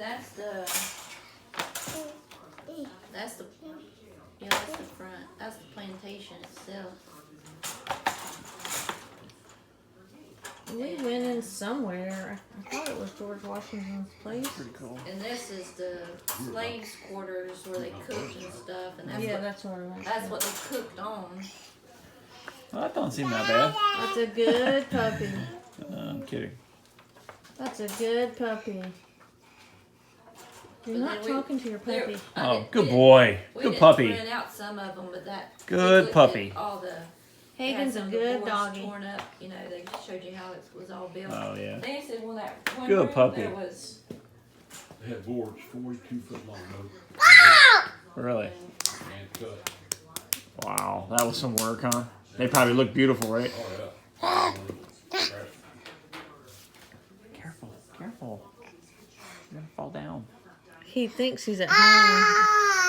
That's the that's the front. That's the plantation itself. We went in somewhere. I thought it was George Washington's place. Pretty cool. And this is the slaves' quarters where they cooked and stuff. And That's what I went. that's what they cooked on. Well, that don't seem that bad. That's a good puppy. I'm kidding. That's a good puppy. You're not talking to your puppy. Oh, good boy. Good puppy. We didn't print out some of them, but that Good puppy. all the Hayden's a good doggy. torn up. You know, they showed you how it was all built. Oh, yeah. They said, well, that one Good room, puppy. there was. They had boards 42 foot long. Really? And cut. Wow. That was some work, huh? They probably look beautiful, right? Oh, yeah. Careful. Careful. You're going to fall down. He thinks he's at home.